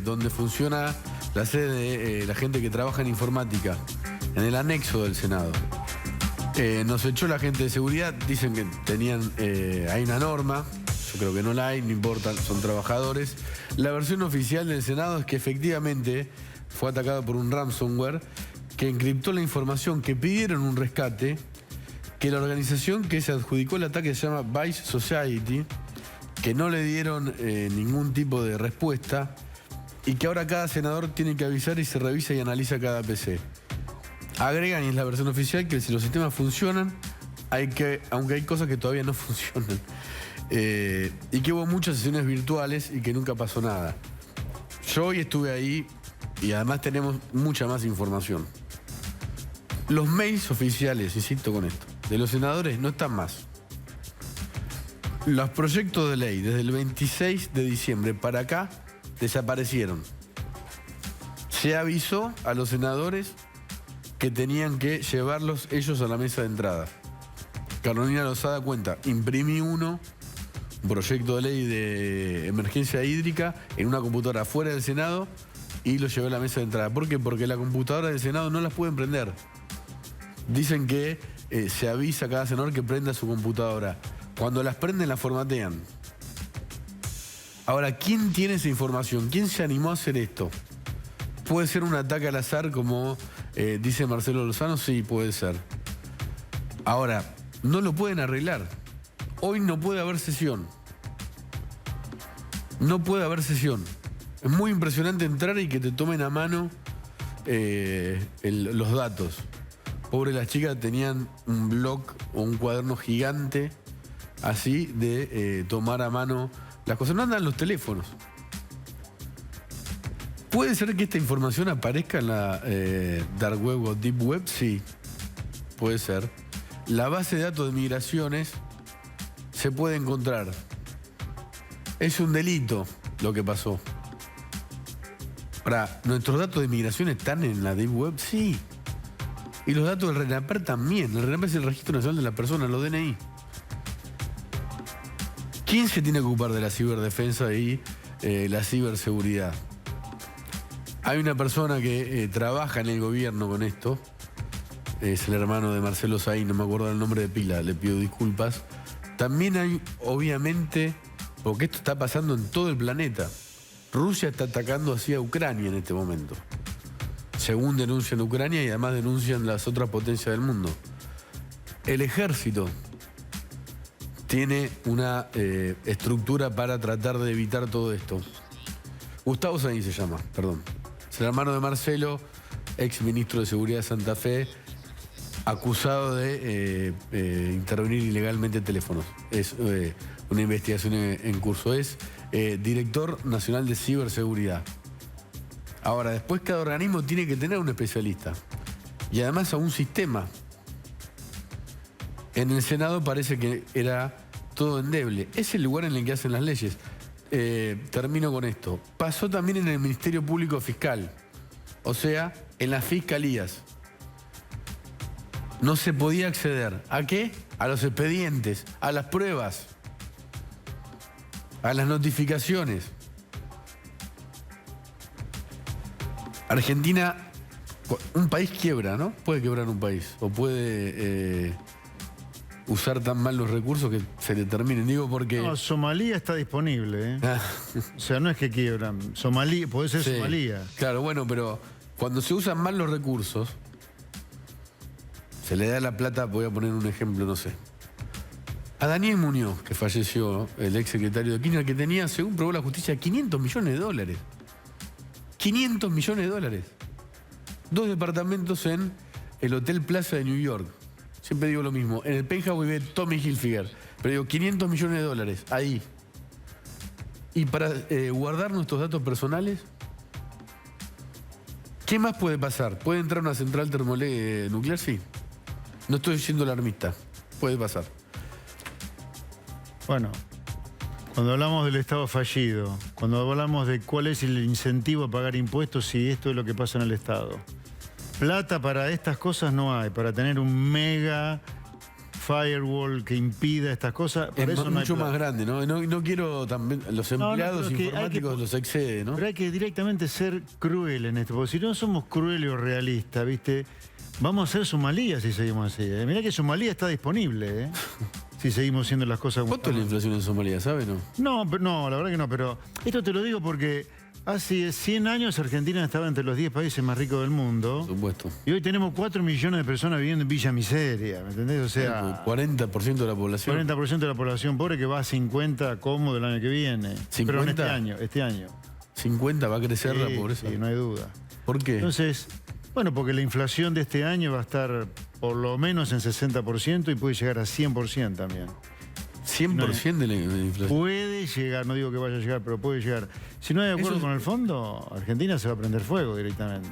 donde funciona la sede de la gente que trabaja en informática, en el anexo del Senado. Nos echó la gente de seguridad, dicen que hay una norma, yo creo que no la hay, no importa, son trabajadores. La versión oficial del Senado es que efectivamente fue atacado por un ransomware que encriptó la información, que pidieron un rescate, que la organización que se adjudicó el ataque se llama Vice Society, que no le dieron ningún tipo de respuesta y que ahora cada senador tiene que avisar y se revisa y analiza cada PC. Agregan, y es la versión oficial, que si los sistemas funcionan, aunque hay cosas que todavía no funcionan. Y que hubo muchas sesiones virtuales y que nunca pasó nada. Yo hoy estuve ahí y además tenemos mucha más información. Los mails oficiales, insisto con esto, de los senadores no están más. Los proyectos de ley desde el 26 de diciembre para acá desaparecieron. Se avisó a los senadores que tenían que llevarlos ellos a la mesa de entrada. Carolina Lozada cuenta, imprimí un proyecto de ley de emergencia hídrica en una computadora fuera del Senado y lo llevé a la mesa de entrada. ¿Por qué? Porque la computadora del Senado no las pueden prender. Dicen que se avisa a cada senador que prenda su computadora. Cuando las prenden, las formatean. Ahora, ¿quién tiene esa información? ¿Quién se animó a hacer esto? ¿Puede ser un ataque al azar como dice Marcelo Lozano? Sí, puede ser. Ahora, no lo pueden arreglar. Hoy no puede haber sesión. No puede haber sesión. Es muy impresionante entrar y que te tomen a mano los datos. Pobre las chicas tenían un blog o un cuaderno gigante así de tomar a mano las cosas. No andan los teléfonos. ¿Puede ser que esta información aparezca en la dark web o deep web? Sí, puede ser. La base de datos de migraciones se puede encontrar. Es un delito lo que pasó. Ahora, ¿nuestros datos de migración están en la deep web? Sí. Y los datos del RENAPER también. El RENAPER es el Registro Nacional de la Persona, los DNI. ¿Quién se tiene que ocupar de la ciberdefensa y la ciberseguridad? Hay una persona que trabaja en el gobierno con esto. Es el hermano de Marcelo Saín, no me acuerdo el nombre de pila, le pido disculpas. También hay, obviamente, porque esto está pasando en todo el planeta. Rusia está atacando hacia Ucrania en este momento. Según denuncian Ucrania y además denuncian las otras potencias del mundo. El ejército tiene una estructura para tratar de evitar todo esto. Gustavo Saín se llama, perdón. Es el hermano de Marcelo, ex ministro de Seguridad de Santa Fe, acusado de intervenir ilegalmente en teléfonos. Es una investigación en curso. Es director nacional de ciberseguridad. Ahora, después cada organismo tiene que tener un especialista. Y además a un sistema. En el Senado parece que era todo endeble. Es el lugar en el que hacen las leyes. Termino con esto. Pasó también en el Ministerio Público Fiscal. O sea, en las fiscalías. No se podía acceder. ¿A qué? A los expedientes, a las pruebas, a las notificaciones. Argentina, un país quiebra, ¿no? Puede quebrar un país. O puede usar tan mal los recursos que se le terminen. Digo porque... No, Somalia está disponible, ¿eh? O sea, no es que quiebran. Somalia, puede ser sí, Somalia. Claro, bueno, pero cuando se usan mal los recursos, se le da la plata, voy a poner un ejemplo, no sé. A Daniel Muñoz, que falleció, el ex secretario de Kirchner, que tenía, según probó la justicia, 500 millones de dólares. 500 millones de dólares. 2 departamentos en el Hotel Plaza de New York. Siempre digo lo mismo. En el penthouse vive Tommy Hilfiger. Pero digo, 500 millones de dólares, ahí. Y para guardar nuestros datos personales, ¿qué más puede pasar? ¿Puede entrar una central termonuclear? Sí. No estoy siendo alarmista. Puede pasar. Bueno, cuando hablamos del Estado fallido, cuando hablamos de cuál es el incentivo a pagar impuestos, y esto es lo que pasa en el Estado. Plata para estas cosas no hay, para tener un mega firewall que impida estas cosas. Para eso no hay mucho plata. Más grande, ¿no? No quiero también, los empleados informáticos los excede, ¿no? Pero hay que directamente ser cruel en esto, porque si no somos crueles o realistas, ¿viste? Vamos a ser Somalia si seguimos así. Mirá que Somalia está disponible, ¿eh? Si seguimos haciendo las cosas como ¿cuánto es la inflación en Somalia, sabe, no? No, la verdad que no, pero esto te lo digo porque hace 100 años Argentina estaba entre los 10 países más ricos del mundo. Por supuesto. Y hoy tenemos 4 millones de personas viviendo en Villa Miseria, ¿me entendés? O sea... 40% de la población. 40% de la población pobre que va a 50 cómodo el año que viene. 50. Pero en este año. 50 va a crecer la pobreza. Sí, no hay duda. ¿Por qué? Entonces, bueno, porque la inflación de este año va a estar por lo menos en 60% y puede llegar a 100% también. 100% de la inflación. Puede llegar, no digo que vaya a llegar, pero puede llegar. Si no hay acuerdo con el fondo, Argentina se va a prender fuego directamente.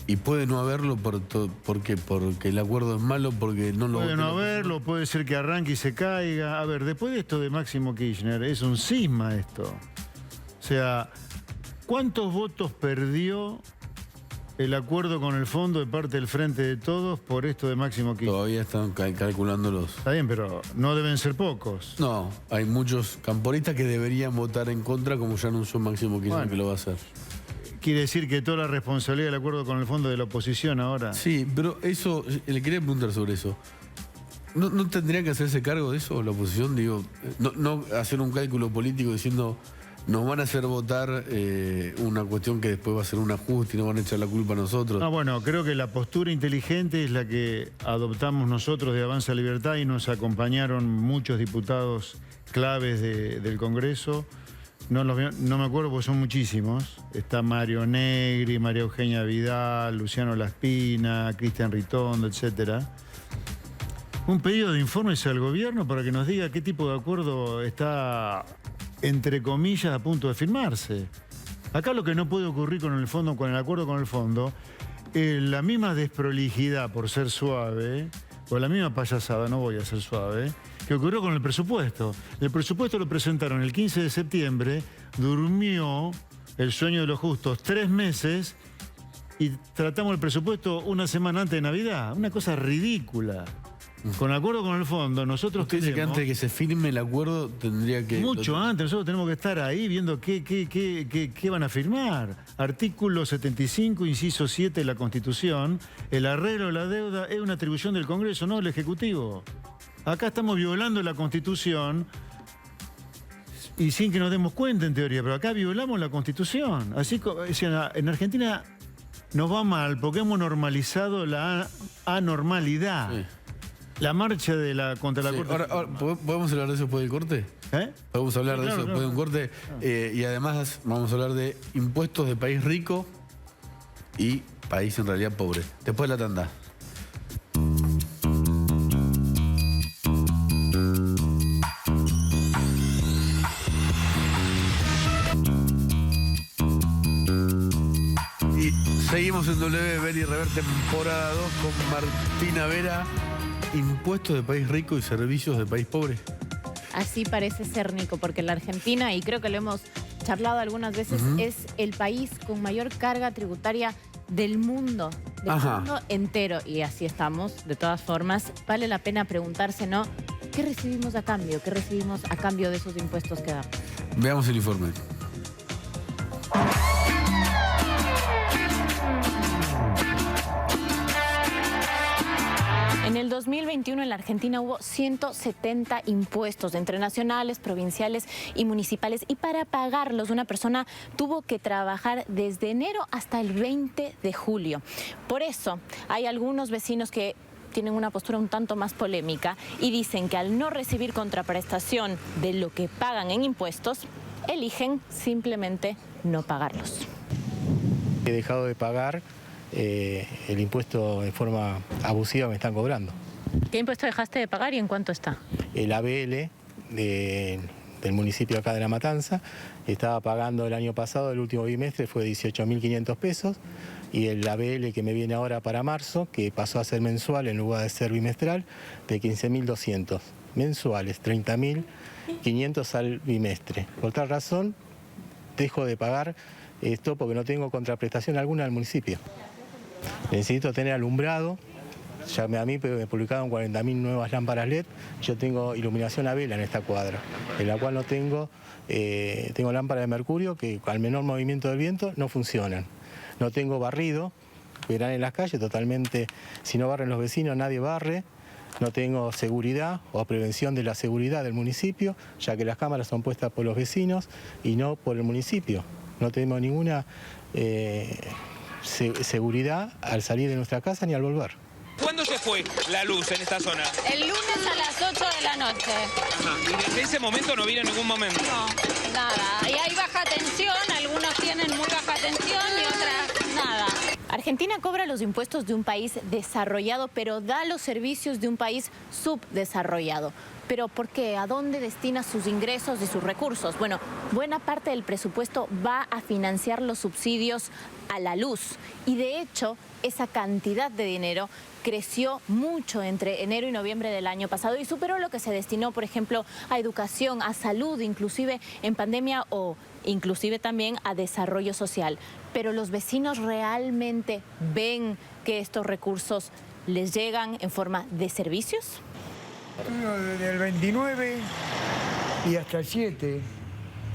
Y puede no haberlo porque el acuerdo es malo, porque no lo... Puede no haberlo, puede ser que arranque y se caiga. A ver, después de esto de Máximo Kirchner, es un cisma esto. O sea, ¿cuántos votos perdió el acuerdo con el fondo de parte del Frente de Todos por esto de Máximo Kirchner? Todavía están calculándolos. Está bien, pero no deben ser pocos. No, hay muchos camporistas que deberían votar en contra, como ya anunció Máximo Kirchner que lo va a hacer. ¿Quiere decir que toda la responsabilidad del acuerdo con el fondo de la oposición ahora? Sí, pero eso, le quería preguntar sobre eso. ¿No tendría que hacerse cargo de eso la oposición? Digo, no hacer un cálculo político diciendo nos van a hacer votar una cuestión que después va a ser un ajuste y nos van a echar la culpa a nosotros. No, bueno, creo que la postura inteligente es la que adoptamos nosotros de Avanza Libertad y nos acompañaron muchos diputados claves del Congreso. No me acuerdo porque son muchísimos. Está Mario Negri, María Eugenia Vidal, Luciano Laspina, Cristian Ritondo, etcétera. Un pedido de informes al gobierno para que nos diga qué tipo de acuerdo está, entre comillas, a punto de firmarse. Acá lo que no puede ocurrir con el fondo, con el acuerdo con el fondo, la misma desprolijidad, por ser suave, o la misma payasada, no voy a ser suave, que ocurrió con el presupuesto. El presupuesto lo presentaron el 15 de septiembre, durmió el sueño de los justos 3 meses y tratamos el presupuesto una semana antes de Navidad. Una cosa ridícula. Con acuerdo con el fondo, nosotros Usted dice que antes de que se firme el acuerdo tendría que... Mucho antes, nosotros tenemos que estar ahí viendo qué van a firmar. Artículo 75, inciso 7 de la Constitución, el arreglo de la deuda es una atribución del Congreso, no del Ejecutivo. Acá estamos violando la Constitución y sin que nos demos cuenta en teoría, pero acá violamos la Constitución. Así que en Argentina nos va mal porque hemos normalizado la anormalidad. Sí. La marcha contra la Corte. Ahora, ¿podemos hablar de eso después del corte? Podemos hablar de eso después de un corte. Y además vamos a hablar de impuestos de país rico y país en realidad pobre. Después de la tanda. Y seguimos en Ver y Rever temporada 2 con Martina Vera. Impuestos de país rico y servicios de país pobre. Así parece ser, Nico, porque la Argentina, y creo que lo hemos charlado algunas veces, es el país con mayor carga tributaria del mundo entero. Y así estamos, de todas formas. Vale la pena preguntarse, ¿no? ¿Qué recibimos a cambio? ¿Qué recibimos a cambio de esos impuestos que damos? Veamos el informe. En el 2021 en la Argentina hubo 170 impuestos entre nacionales, provinciales y municipales. Y para pagarlos una persona tuvo que trabajar desde enero hasta el 20 de julio. Por eso hay algunos vecinos que tienen una postura un tanto más polémica y dicen que al no recibir contraprestación de lo que pagan en impuestos, eligen simplemente no pagarlos. He dejado de pagar el impuesto de forma abusiva me están cobrando. ¿Qué impuesto dejaste de pagar y en cuánto está? El ABL del municipio acá de La Matanza estaba pagando el año pasado, el último bimestre fue 18.500 pesos y el ABL que me viene ahora para marzo, que pasó a ser mensual en lugar de ser bimestral, de 15.200 mensuales, 30.500 al bimestre. Por tal razón, dejo de pagar esto porque no tengo contraprestación alguna al municipio. Necesito tener alumbrado. Ya a mí me publicaron 40.000 nuevas lámparas LED. Yo tengo iluminación a vela en esta cuadra, en la cual no tengo, tengo lámparas de mercurio que al menor movimiento del viento no funcionan. No tengo barrido, verán en las calles totalmente, si no barren los vecinos nadie barre. No tengo seguridad o prevención de la seguridad del municipio, ya que las cámaras son puestas por los vecinos y no por el municipio. No tenemos ninguna seguridad al salir de nuestra casa ni al volver. ¿Cuándo se fue la luz en esta zona? El lunes a las 8 de la noche. ¿Y desde ese momento no viene en ningún momento? No, nada. Y hay baja tensión, algunos tienen muy baja tensión y otras nada. Argentina cobra los impuestos de un país desarrollado, pero da los servicios de un país subdesarrollado. ¿Pero por qué? ¿A dónde destina sus ingresos y sus recursos? Bueno, buena parte del presupuesto va a financiar los subsidios a la luz. Y de hecho, esa cantidad de dinero creció mucho entre enero y noviembre del año pasado y superó lo que se destinó, por ejemplo, a educación, a salud, inclusive en pandemia o inclusive también a desarrollo social. Pero los vecinos realmente ven que estos recursos les llegan en forma de servicios. Desde el 29 y hasta el 7.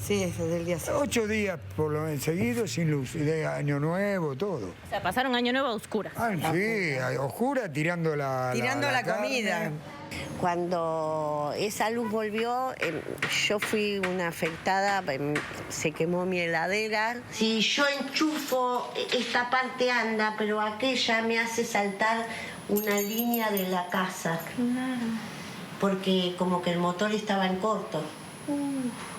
Sí, desde el día 7. 8 días por lo menos seguidos sin luz, y de Año Nuevo, todo. O sea, pasaron Año Nuevo a oscuras. Sí, a oscuras tirando la comida. Cuando esa luz volvió, yo fui una afectada, se quemó mi heladera. Si yo enchufo, esta parte anda, pero aquella me hace saltar una línea de la casa. Claro. Porque como que el motor estaba en corto.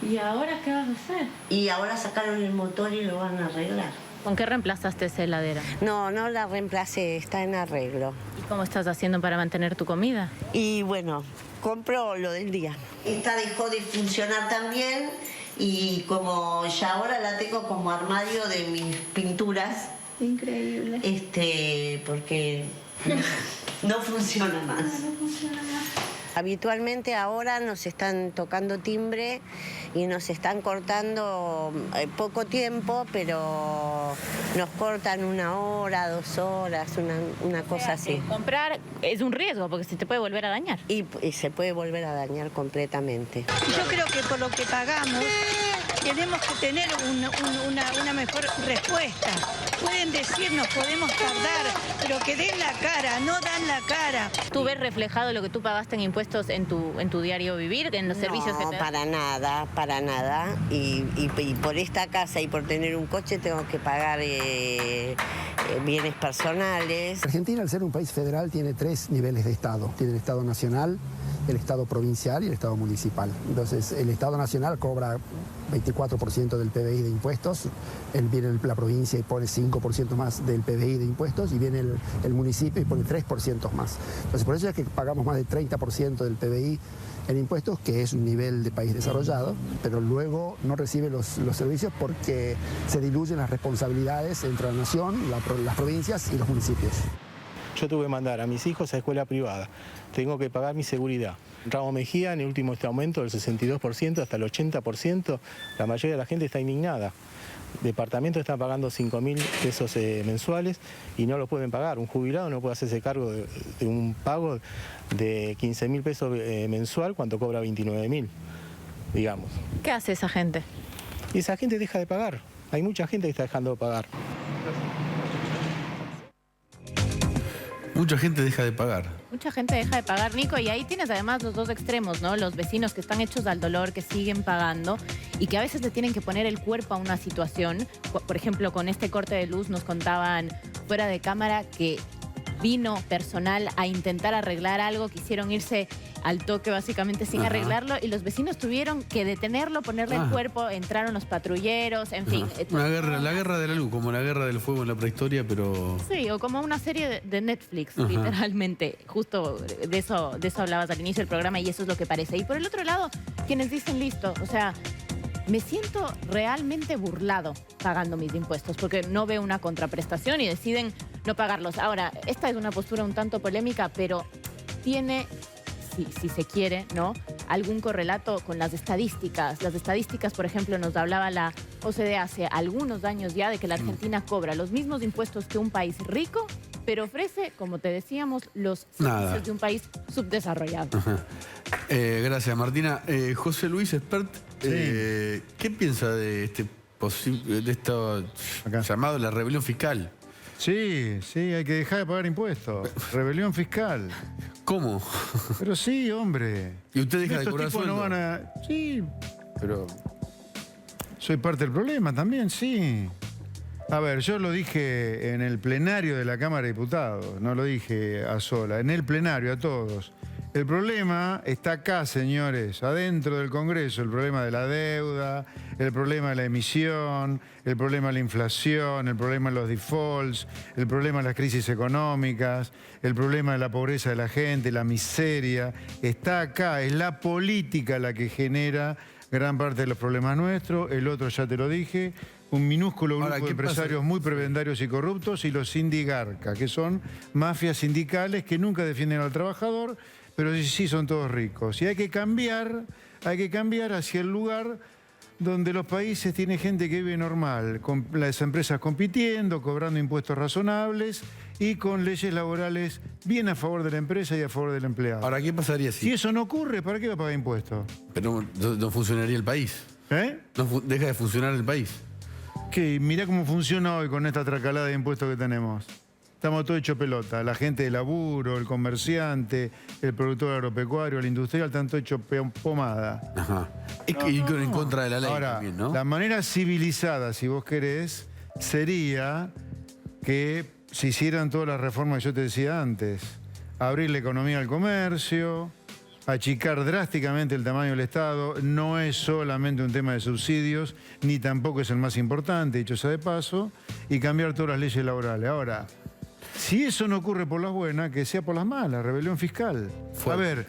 ¿Y ahora qué vas a hacer? Y ahora sacaron el motor y lo van a arreglar. ¿Con qué reemplazaste esa heladera? No, no la reemplacé, está en arreglo. ¿Y cómo estás haciendo para mantener tu comida? Y bueno, compro lo del día. Esta dejó de funcionar también y como ya ahora la tengo como armario de mis pinturas. Increíble. Porque no funciona más. No funciona más. Habitualmente ahora nos están tocando timbre y nos están cortando poco tiempo, pero nos cortan 1 hora, 2 horas, una cosa así. Comprar es un riesgo porque se te puede volver a dañar. Y se puede volver a dañar completamente. Yo creo que por lo que pagamos tenemos que tener una mejor respuesta. Pueden decirnos, podemos tardar, pero que den la cara, no dan la cara. ¿Tú ves reflejado lo que tú pagaste en impuestos en tu diario vivir, en los servicios que te dan? No, para nada. Y por esta casa y por tener un coche tengo que pagar bienes personales. Argentina, al ser un país federal, tiene 3 niveles de Estado. Tiene el Estado nacional, el Estado provincial y el Estado municipal. Entonces, el Estado nacional cobra 24% del PBI de impuestos, viene la provincia y pone 5% más del PBI de impuestos, y viene el municipio y pone 3% más. Entonces, por eso es que pagamos más del 30% del PBI en impuestos, que es un nivel de país desarrollado, pero luego no recibe los servicios porque se diluyen las responsabilidades entre la nación, las provincias y los municipios. Yo tuve que mandar a mis hijos a escuela privada. Tengo que pagar mi seguridad. Ramos Mejía, en el último aumento del 62% hasta el 80%, la mayoría de la gente está indignada. Departamentos están pagando 5.000 pesos mensuales y no lo pueden pagar. Un jubilado no puede hacerse cargo de un pago de 15.000 pesos mensual cuando cobra 29.000, digamos. ¿Qué hace esa gente? Y esa gente deja de pagar. Hay mucha gente que está dejando de pagar. Mucha gente deja de pagar. Mucha gente deja de pagar, Nico, y ahí tienes además los dos extremos, ¿no? Los vecinos que están hechos al dolor, que siguen pagando y que a veces le tienen que poner el cuerpo a una situación. Por ejemplo, con este corte de luz nos contaban fuera de cámara que vino personal a intentar arreglar algo, quisieron irse al toque básicamente sin arreglarlo y los vecinos tuvieron que detenerlo, ponerle el cuerpo, entraron los patrulleros, en fin. La guerra de la luz, como la guerra del fuego en la prehistoria, pero... Sí, o como una serie de Netflix, literalmente. Justo de eso hablabas al inicio del programa y eso es lo que parece. Y por el otro lado, quienes dicen listo, o sea, me siento realmente burlado pagando mis impuestos porque no veo una contraprestación y deciden no pagarlos. Ahora, esta es una postura un tanto polémica, pero tiene, si se quiere, ¿no?, algún correlato con las estadísticas. Las estadísticas, por ejemplo, nos hablaba la OCDE hace algunos años ya de que la Argentina cobra los mismos impuestos que un país rico, pero ofrece, como te decíamos, los servicios de un país subdesarrollado. Gracias, Martina. José Luis Espert, ¿qué piensa de esto llamado la rebelión fiscal? Sí, hay que dejar de pagar impuestos. Rebelión fiscal. ¿Cómo? Pero sí, hombre. ¿Y usted deja de cobrar sueldo? No van a... Sí, pero soy parte del problema también, sí. A ver, yo lo dije en el plenario de la Cámara de Diputados, no lo dije a sola, en el plenario a todos. El problema está acá, señores, adentro del Congreso, el problema de la deuda, el problema de la emisión, el problema de la inflación, el problema de los defaults, el problema de las crisis económicas, el problema de la pobreza de la gente, la miseria. Está acá, es la política la que genera gran parte de los problemas nuestros. El otro, ya te lo dije, un minúsculo grupo de empresarios muy prebendarios y corruptos, y los sindigarcas, que son mafias sindicales que nunca defienden al trabajador, pero sí son todos ricos. Y hay que cambiar hacia el lugar donde los países tienen gente que vive normal, con las empresas compitiendo, cobrando impuestos razonables y con leyes laborales bien a favor de la empresa y a favor del empleado. Ahora, ¿qué pasaría si eso no ocurre? ¿Para qué va a pagar impuestos? Pero no funcionaría el país. Deja de funcionar el país. Que mirá cómo funciona hoy con esta tracalada de impuestos que tenemos. Estamos todos hechos pelota. La gente de laburo, el comerciante, el productor agropecuario, el industrial, están todos hechos pomada. Ajá. Y en contra de la ley. Ahora, también, ¿no? La manera civilizada, si vos querés, sería que se hicieran todas las reformas que yo te decía antes. Abrir la economía al comercio, achicar drásticamente el tamaño del Estado. No es solamente un tema de subsidios, ni tampoco es el más importante, dicho sea de paso, y cambiar todas las leyes laborales. Ahora, si eso no ocurre por las buenas, que sea por las malas, rebelión fiscal. A ver,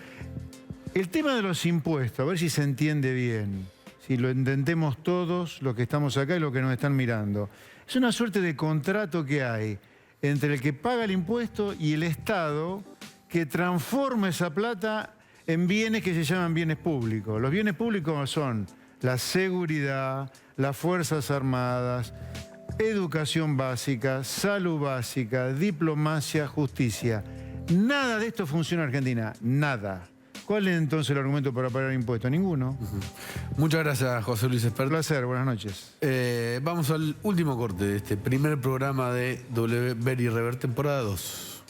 el tema de los impuestos, a ver si se entiende bien, si lo entendemos todos los que estamos acá y los que nos están mirando. Es una suerte de contrato que hay entre el que paga el impuesto y el Estado, que transforma esa plata en bienes que se llaman bienes públicos. Los bienes públicos son la seguridad, las Fuerzas Armadas, educación básica, salud básica, diplomacia, justicia. Nada de esto funciona en Argentina, nada. ¿Cuál es entonces el argumento para pagar impuestos? Ninguno. Muchas gracias, José Luis Espert. Un placer, buenas noches. Vamos al último corte de este primer programa de Ver y Rever, temporada 2.